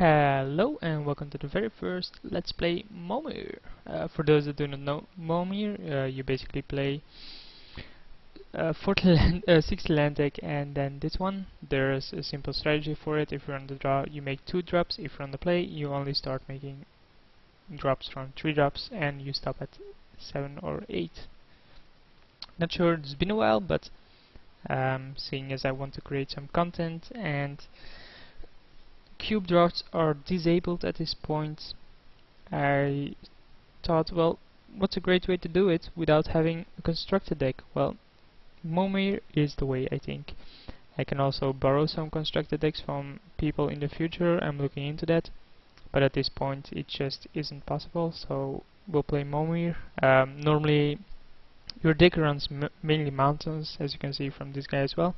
Hello and welcome to the very first Let's Play Momir. For those that do not know Momir, you basically play 60 land deck, and then this one. There's a simple strategy for it. If you're on the draw, you make 2 drops. If you're on the play, you only start making drops from 3 drops and you stop at 7 or 8. Not sure, it's been a while, but seeing as I want to create some content and cube draws are disabled at this point, I thought, well, what's a great way to do it without having a constructed deck? Well, Momir is the way, I think. I can also borrow some constructed decks from people in the future. I'm looking into that, but at this point it just isn't possible, so we'll play Momir. Normally your deck runs mainly mountains, as you can see from this guy as well,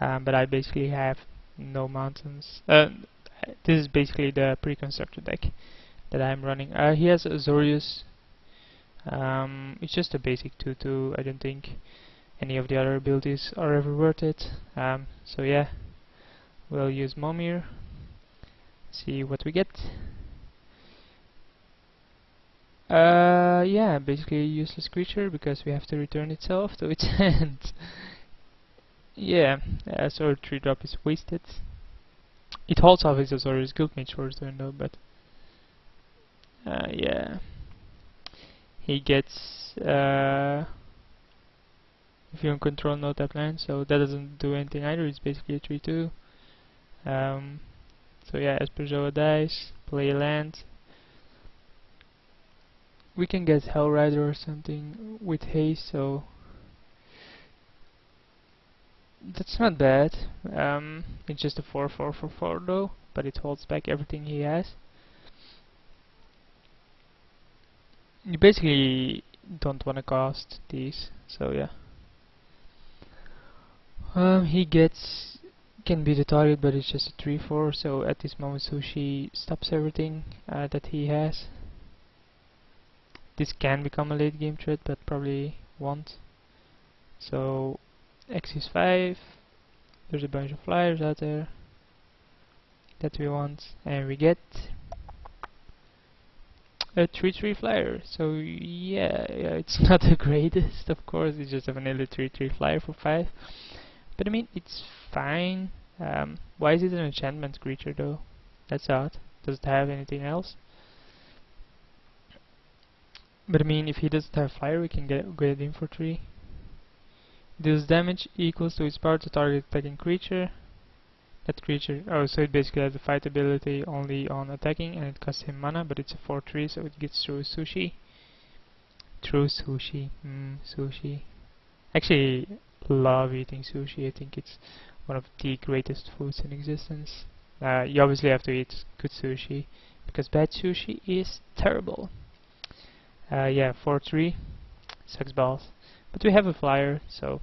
but I basically have no mountains. This is basically the pre-constructed deck that I'm running. He has Azorius. It's just a basic 2/2. I don't think any of the other abilities are ever worth it. So yeah, we'll use Momir. See what we get. Yeah, basically a useless creature because we have to return itself to its hand. Yeah, so 3-drop is wasted. It holds off his Azorius Guildmage for his turn though, but yeah. He gets if you don't control no tap land, so that doesn't do anything either. It's basically a 3/2. So yeah, as Perzoa dies, play a land. We can get Hellrider or something with haste, so that's not bad. It's just a 4/4 for 4 though, but it holds back everything he has. You basically don't want to cost these, so yeah. He can be the target, but it's just a 3/4, so at this moment Sushi stops everything that he has. This can become a late game threat, but probably won't. So X is 5. There's a bunch of flyers out there that we want, and we get a 3/3 flyer. So yeah, it's not the greatest, of course. It's just a vanilla 3/3 flyer for 5. But I mean, it's fine. Why is it an enchantment creature though? That's odd. Does it have anything else? But I mean, if he doesn't have fire, we can get it in for 3. Deals damage equals to its power to target attacking creature. That creature, so it basically has the fight ability only on attacking, and it costs him mana, but it's a 4/3, so it gets through Sushi. Through Sushi. Sushi. Actually, love eating sushi. I think it's one of the greatest foods in existence. You obviously have to eat good sushi, because bad sushi is terrible. Yeah, 4/3. Sucks balls. But we have a flyer, so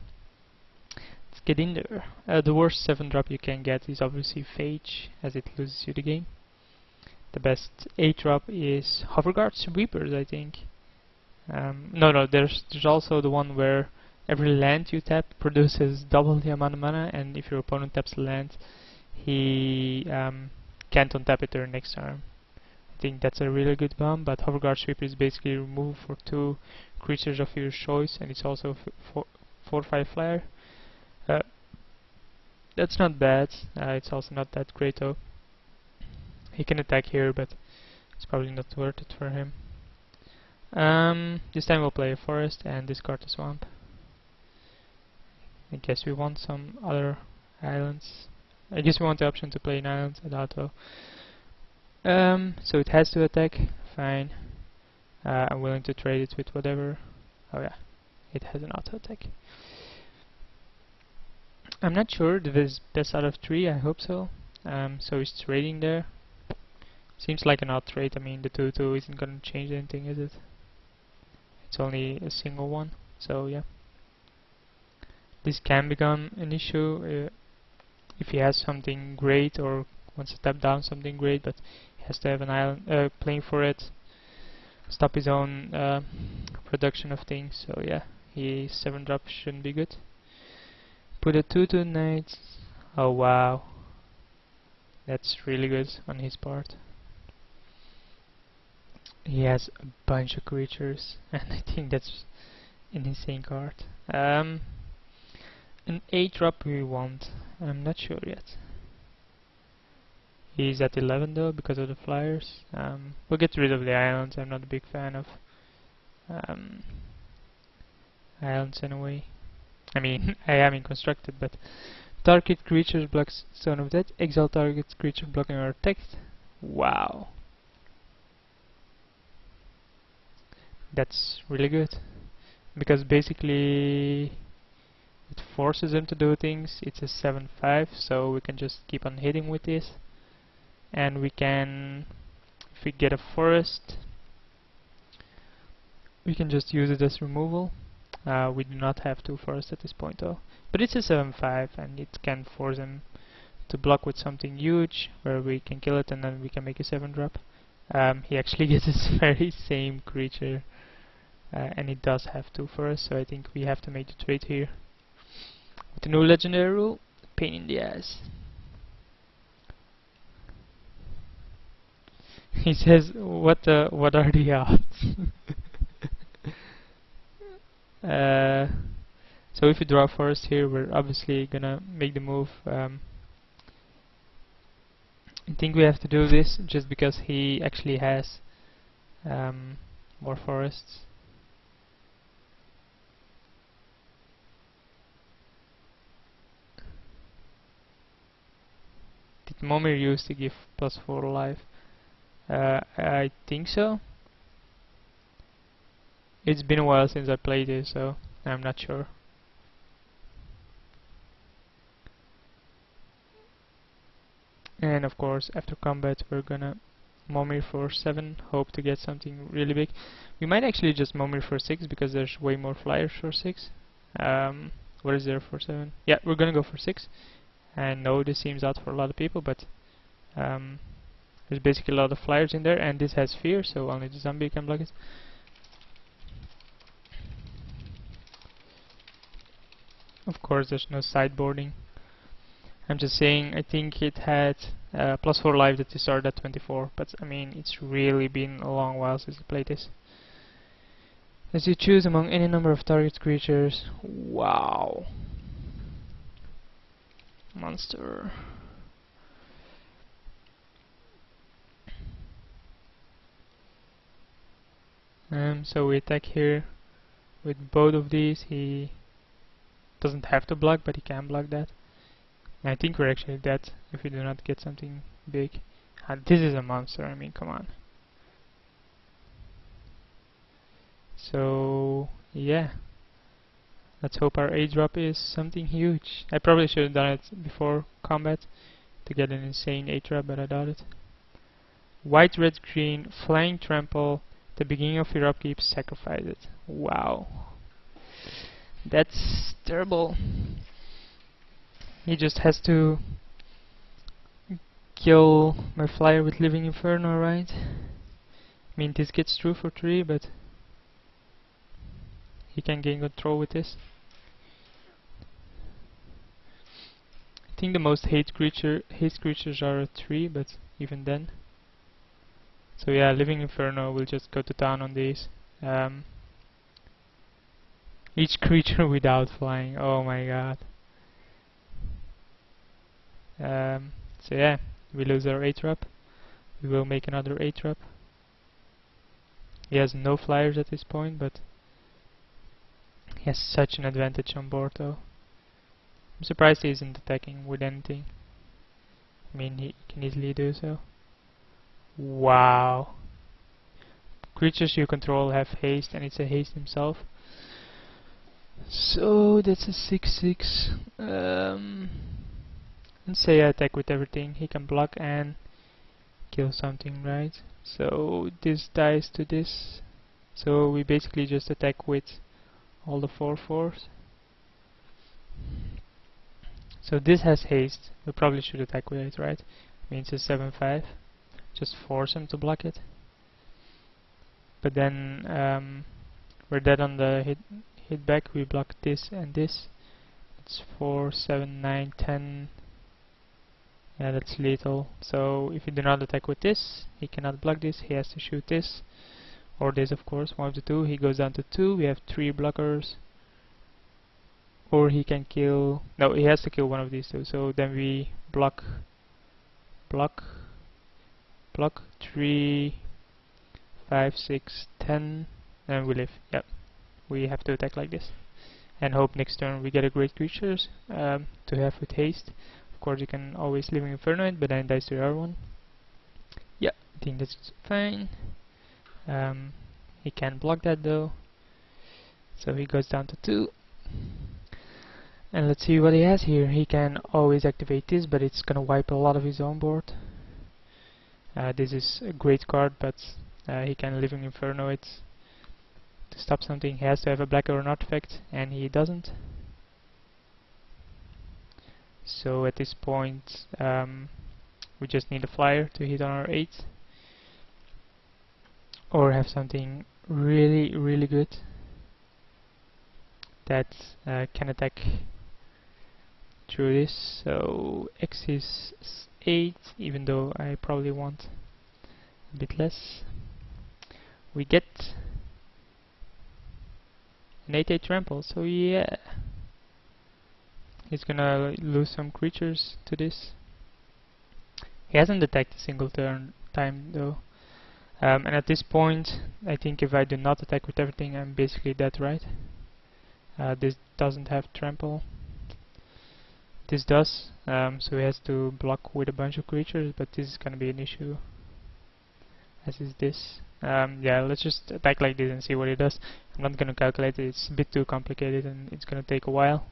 let's get in there. The worst 7-drop you can get is obviously Phage, as it loses you the game. The best 8-drop is Hoverguard Sweepers, I think. No, there's also the one where every land you tap produces double the amount of mana, and if your opponent taps the land, he can't untap it their next turn. I think that's a really good bomb, but Hoverguard Sweeper is basically removed for 2 creatures of your choice, and it's also 4/5 flyer. That's not bad. It's also not that great though. He can attack here, but it's probably not worth it for him. This time we'll play a forest and discard the swamp. I guess we want some other islands. I guess we want the option to play an island. I doubt though. So it has to attack. Fine. I'm willing to trade it with whatever. Oh yeah, it has an auto attack. I'm not sure if it's best out of 3. I hope so. So he's trading there. Seems like an odd trade. I mean, the 2/2 isn't gonna change anything, is it? It's only a single one. So yeah. This can become an issue if he has something great or wants to tap down something great, but he has to have an island playing for it, stop his own production of things. So yeah, his 7-drop shouldn't be good. Put a 2/2 knight. Oh wow. That's really good on his part. He has a bunch of creatures, and I think that's an insane card. An 8-drop we want. I'm not sure yet. He's at 11 though because of the flyers. We'll get rid of the islands. I'm not a big fan of um, islands anyway. I mean, I am in constructed, but target creatures blocks Stone of Death. Exile target creature blocking our text. Wow, that's really good because basically it forces him to do things. It's a 7/5, so we can just keep on hitting with this, and we can, if we get a forest, we can just use it as removal. We do not have 2 forests at this point though, but it's a 7/5 and it can force him to block with something huge where we can kill it and then we can make a 7-drop. He actually gets this very same creature, and it does have 2 forests, so I think we have to make the trade here. With the new legendary rule, pain in the ass. He says, what are the odds? So if we draw a forest here, we're obviously gonna make the move. I think we have to do this just because he actually has more forests. Did Momir used to give +4 life? I think so. It's been a while since I played it, so I'm not sure. And of course, after combat, we're gonna Momir for 7, hope to get something really big. We might actually just Momir for 6 because there's way more flyers for 6. What is there for 7? Yeah, we're gonna go for 6. I know this seems odd for a lot of people, but there's basically a lot of flyers in there, and this has fear, so only the zombie can block it. Of course, there's no sideboarding. I'm just saying, I think it had +4 life that it started at 24, but I mean, it's really been a long while since I played this. As you choose among any number of target creatures. Wow. Monster. So we attack here with both of these. He doesn't have to block, but he can block that. And I think we're actually dead if we do not get something big. This is a monster, I mean, come on. So, yeah. Let's hope our 8-drop is something huge. I probably should have done it before combat to get an insane 8-drop, but I doubt it. White, red, green, flying trample. The beginning of your upkeep, sacrifice it. Wow. That's terrible. He just has to kill my flyer with Living Inferno, right? I mean, this gets through for 3, but he can gain control with this. I think the most hate creatures are a 3, but even then. So yeah, Living Inferno will just go to town on these. Each creature without flying, oh my god. So yeah, we lose our 8-drop. We will make another 8-drop. He has no flyers at this point, but he has such an advantage on board though. I'm surprised he isn't attacking with anything. I mean, he can easily do so. Wow. Creatures you control have haste, and it's a haste himself. So that's a 6/6. Let's say I attack with everything. He can block and kill something, right? So this dies to this. So we basically just attack with all the 4/4s. So this has haste. We probably should attack with it, right? Means a 7/5. Just force him to block it. But then we're dead on the hit back. We block this and this. It's 4, 7, 9, 10. Yeah, that's lethal. So if you do not attack with this, he cannot block this. He has to shoot this, or this, of course, one of the two. He goes down to 2. We have 3 blockers. Or he can kill... No, he has to kill one of these two. So then we block, block, block, 3, 5, 6, 10, and we live. Yep, we have to attack like this. And hope next turn we get a great creatures to have with haste. Of course you can always Living Inferno it, but then dies to the other one. Yeah, I think that's fine. He can block that though. So he goes down to 2. And let's see what he has here. He can always activate this, but it's gonna wipe a lot of his own board. This is a great card, but he can Living Inferno it to stop something. He has to have a black or an artifact, and he doesn't. So at this point, we just need a flyer to hit on our 8. Or have something really, really good that can attack through this. So X is 8, even though I probably want a bit less. We get an 8/8 trample, so yeah, he's gonna lose some creatures to this. He hasn't attacked a single time though. And at this point, I think if I do not attack with everything, I'm basically dead, right? This doesn't have trample. This does, so he has to block with a bunch of creatures, but this is gonna be an issue, as is this. Yeah, let's just attack like this and see what it does. I'm not gonna calculate it, it's a bit too complicated and it's gonna take a while.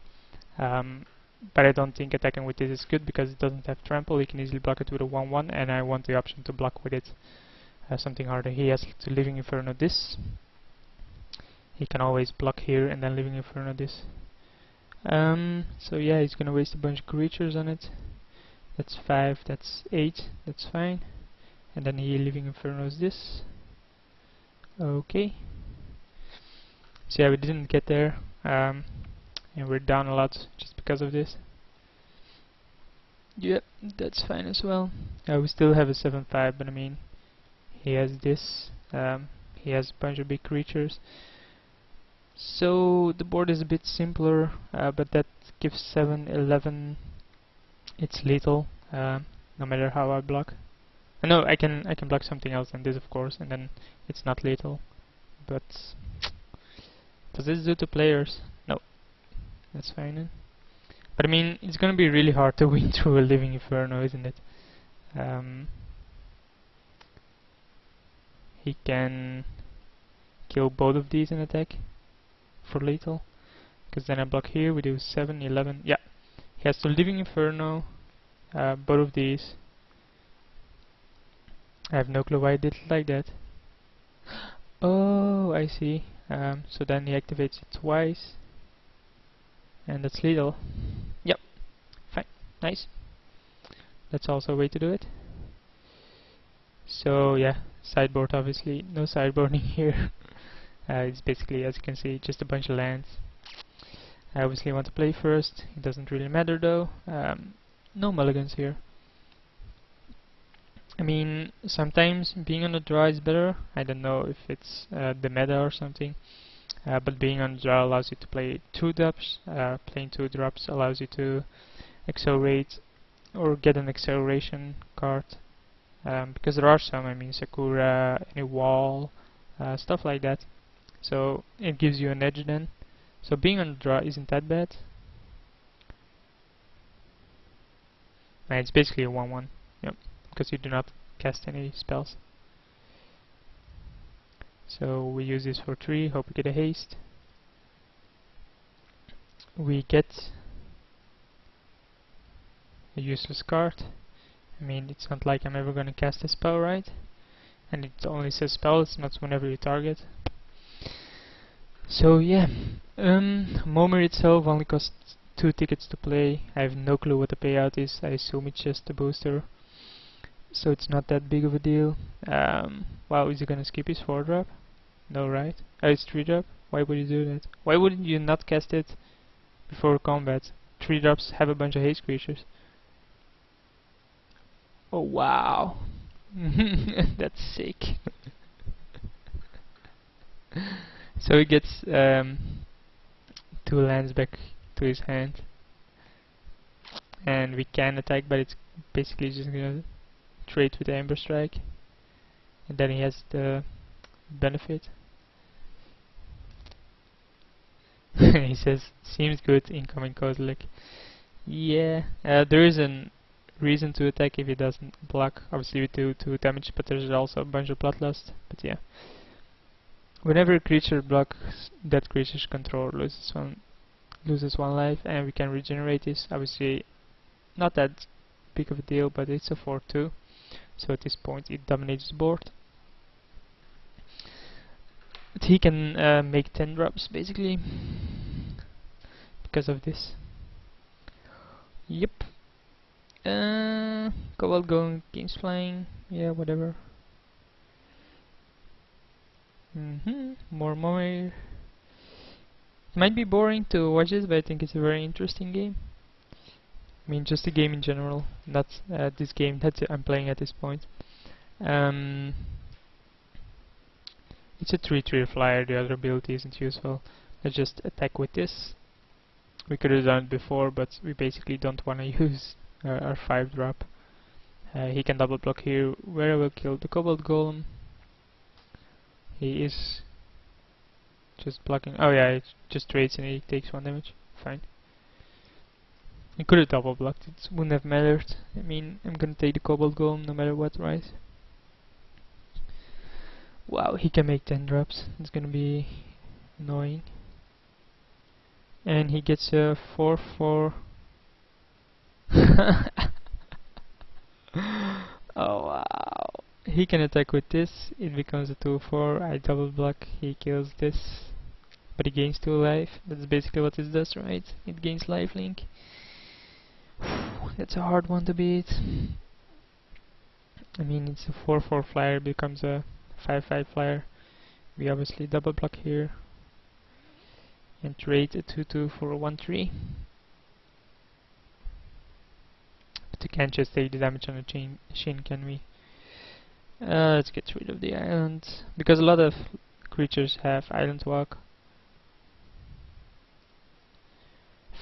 But I don't think attacking with this is good because it doesn't have trample. You can easily block it with a 1/1, and I want the option to block with it something harder. He has to Living Inferno this. He can always block here and then Living Inferno this. So yeah, he's gonna waste a bunch of creatures on it. That's 5, that's 8, that's fine. And then he Living Infernos this. Okay. So yeah, we didn't get there. And we're down a lot just because of this. Yep, that's fine as well. We still have a 7/5, but I mean, he has this. He has a bunch of big creatures. So the board is a bit simpler, but that gives 7, 11. It's lethal, no matter how I block. No, I can block something else than this, of course, and then it's not lethal. But does this do to players? No, that's fine. But I mean, it's gonna be really hard to win through a Living Inferno, isn't it? He can kill both of these in attack for lethal, because then I block here, we do 7, 11, yeah. He has to Living Inferno both of these. I have no clue why I did it like that. Oh, I see. So then he activates it twice, and that's lethal. Yep, fine, nice. That's also a way to do it. So yeah, sideboard obviously, no sideboarding here. It's basically, as you can see, just a bunch of lands. I obviously want to play first, it doesn't really matter though. No mulligans here. I mean, sometimes being on the draw is better. I don't know if it's the meta or something. But being on the draw allows you to play 2 drops. Playing 2 drops allows you to accelerate or get an acceleration card. Because there are some, I mean Sakura, any wall, stuff like that. So it gives you an edge then. So being on the draw isn't that bad. And it's basically a 1/1, yep, because you do not cast any spells. So we use this for 3, hope we get a haste. We get a useless card. I mean, it's not like I'm ever gonna cast a spell, right? And it only says spell, it's not whenever you target. So yeah, Momir itself only costs 2 tickets to play. I have no clue what the payout is, I assume it's just a booster. So it's not that big of a deal. Wow, is he gonna skip his 4-drop? No, right? It's 3-drop? Why would you do that? Why wouldn't you not cast it before combat? 3 drops have a bunch of haste creatures. Oh wow. That's sick. So he gets 2 lands back to his hand. And we can attack, but it's basically just gonna trade with the Ember Strike. And then he has the benefit. He says, seems good, incoming Kozilek. Yeah, there is a reason to attack if he doesn't block. Obviously we do 2 damage, but there's also a bunch of bloodlust. But yeah. Whenever a creature blocks, that creature's controller loses 1 life, and we can regenerate this. Obviously not that big of a deal, but it's a 4/2. So at this point it dominates the board. But he can make 10 drops basically because of this. Yep. Cobalt going, games flying, yeah, whatever. More Momir. Might be boring to watch this, but I think it's a very interesting game. I mean, just the game in general, not this game that I'm playing at this point. It's a 3/3 flyer, the other ability isn't useful. Let's just attack with this. We could have done it before, but we basically don't want to use our 5-drop. He can double block here, where I will kill the Cobalt Golem. He is just blocking. Oh yeah, it just trades and he takes 1 damage. Fine. He could have double blocked, it wouldn't have mattered. I mean, I'm gonna take the Cobalt Golem no matter what, right? Wow, he can make 10 drops. It's gonna be annoying. And he gets a 4/4. Oh wow. He can attack with this, it becomes a 2/4. I double block, he kills this. But he gains 2 life. That's basically what it does, right? It gains lifelink. That's a hard one to beat. I mean, it's a 4/4 flyer, becomes a 5/5 flyer. We obviously double block here and trade a 2/2 for a 1/3. But we can't just take the damage on the Shin, can we? Let's get rid of the island, because a lot of creatures have island walk.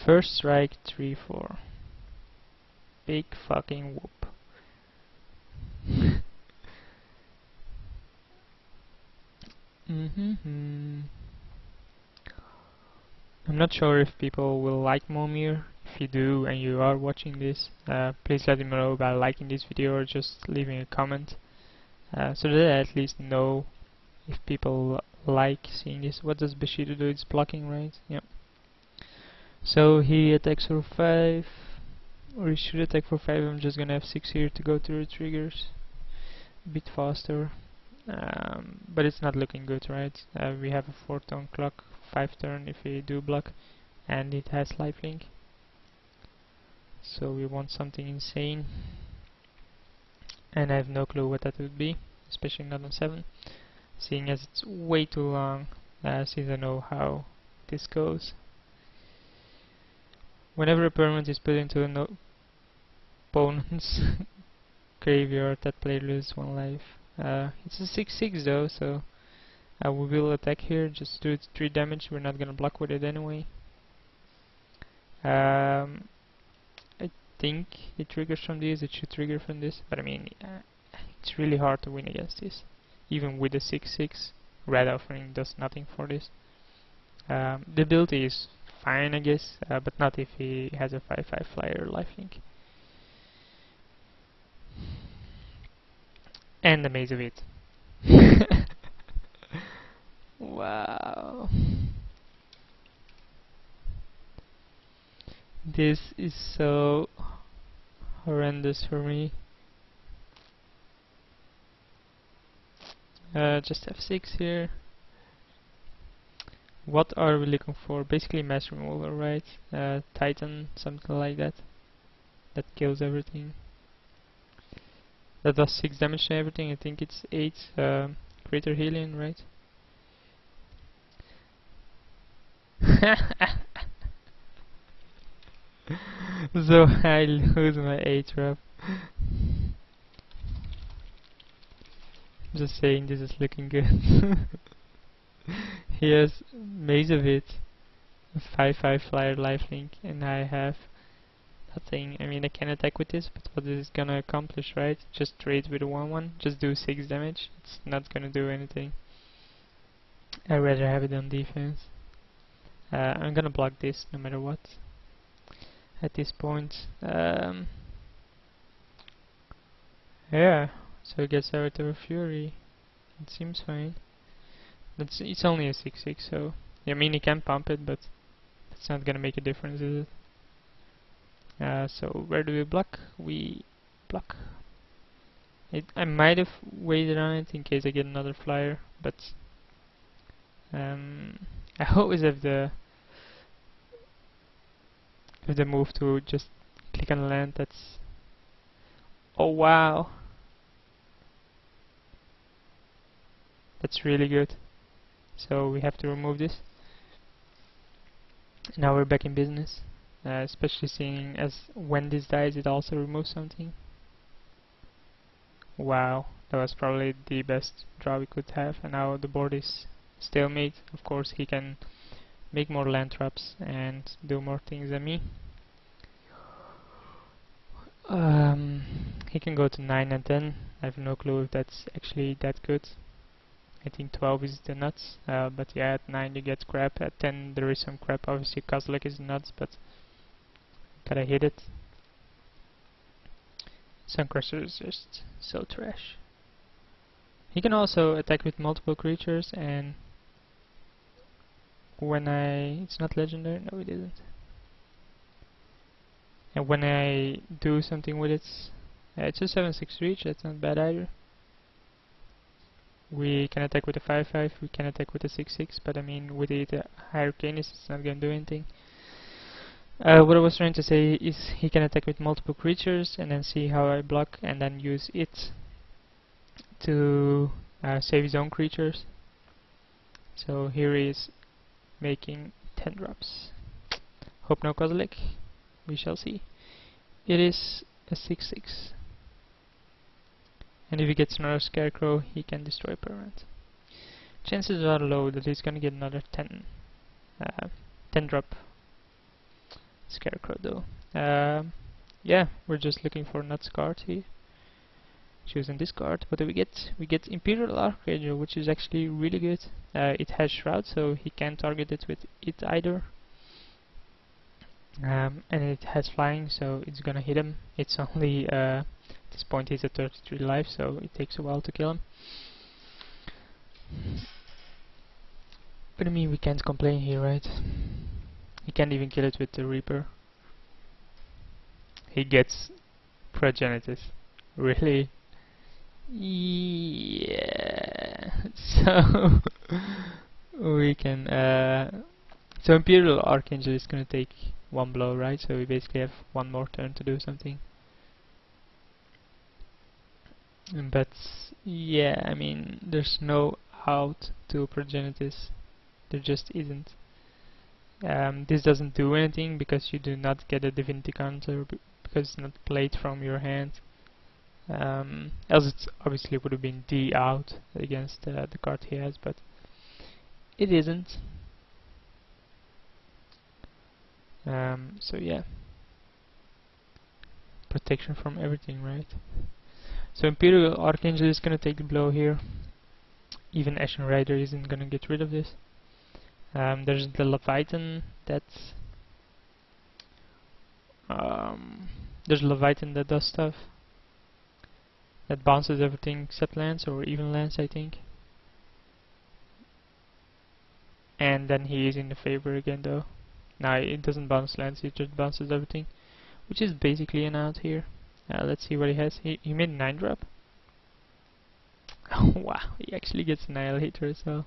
First strike 3/4. Big fucking whoop. I'm not sure if people will like Momir. If you do and you are watching this, please let me know by liking this video or just leaving a comment, so that I at least know if people like seeing this. What does Bushido do? It's blocking, right? Yep. So he attacks for 5, or he should attack for 5. I'm just gonna have 6 here to go through the triggers a bit faster. But it's not looking good, right? We have a 4-turn clock, 5 turn if we do block, and it has lifelink. So we want something insane, and I have no clue what that would be, especially not on 7, seeing as it's way too long, since I know how this goes. Whenever a permanent is put into an opponent's graveyard, that player loses 1 life. It's a 6/6 though, so we will attack here, just do 3 damage. We're not gonna block with it anyway. I think it triggers from this, it should trigger from this, but I mean, it's really hard to win against this. Even with the 6/6, Red Offering does nothing for this. The ability is fine, I guess, but not if he has a 5/5 flyer lifelink. And the Maze of It. Wow. This is so horrendous for me. Just F6 here. What are we looking for? Basically mass removal, right? Titan, something like that. That kills everything. That does 6 damage to everything. I think it's 8 greater healing, right? So I lose my 8 drop. Just saying, this is looking good. He has Maze of It, a 5/5 flyer lifelink, and I have nothing. I mean, I can attack with this, but what is it gonna accomplish, right? Just trade with a 1/1, just do 6 damage. It's not gonna do anything. I'd rather have it on defense. I'm gonna block this no matter what. At this point, yeah. So it gets out of Fury. It seems fine. It's only a 6/6, so yeah, I mean he can pump it, but it's not gonna make a difference, is it? So where do we block? We block. I might have waited on it in case I get another flyer, but I always have the move to just click on land. That's, oh wow, that's really good. So we have to remove this. Now we're back in business, especially seeing as when this dies it also removes something. Wow, that was probably the best draw we could have, and now the board is stalemate. Of course he can make more land traps and do more things than me. He can go to 9 and 10. I have no clue if that's actually that good. I think 12 is the nuts, but yeah, at 9 you get crap, at 10 there is some crap. Obviously Kozilek is nuts, but gotta hit it. Suncrusher is just so trash. He can also attack with multiple creatures, and when it's not legendary, no it isn't. And when I do something with it, it's a 7/6 reach, that's not bad either. We can attack with a 5/5, we can attack with a 6/6, but I mean with the higher Canis it's not gonna do anything. What I was trying to say is he can attack with multiple creatures and then see how I block and then use it to save his own creatures. So here he is making 10 drops. Hope no Kozilek. We shall see. It is a 6/6. And if he gets another Scarecrow, he can destroy permanent. Chances are low that he's gonna get another 10 drop Scarecrow though. Yeah, we're just looking for nuts card here. Choosing this card. What do we get? We get Imperial Archangel, which is actually really good. It has Shroud, so he can target it with it either. And it has flying, so it's gonna hit him. It's only at this point he's at 33 life, so it takes a while to kill him. But I mean, we can't complain here, right? He can't even kill it with the Reaper. He gets Progenitus. Really? Yeah. So we can. So Imperial Archangel is gonna take one blow, right? So we basically have one more turn to do something. But yeah, I mean, there's no out to Progenitus. There just isn't. This doesn't do anything because you do not get a Divinity counter because it's not played from your hand. Else it obviously would have been D out against the card he has, but it isn't. So yeah, protection from everything, right? So Imperial Archangel is gonna take the blow here. Even Ashen Rider isn't gonna get rid of this. There's the Leviathan that's there's Leviathan that does stuff. That bounces everything except lands, or even lands I think. And then he is in the favor again though. Now it doesn't bounce lands, it just bounces everything, which is basically an out here. Let's see what he has. He made a 9 drop. Oh wow, he actually gets Annihilator as well.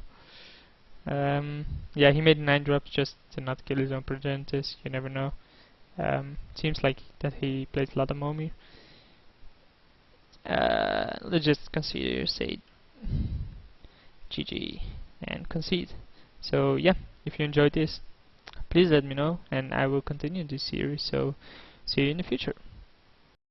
Yeah, he made 9 drops just to not kill his own Progenitus, you never know. Seems like that he plays a lot of Momir. Let's just consider, say GG and concede. So yeah, if you enjoyed this, please let me know and I will continue this series, so see you in the future.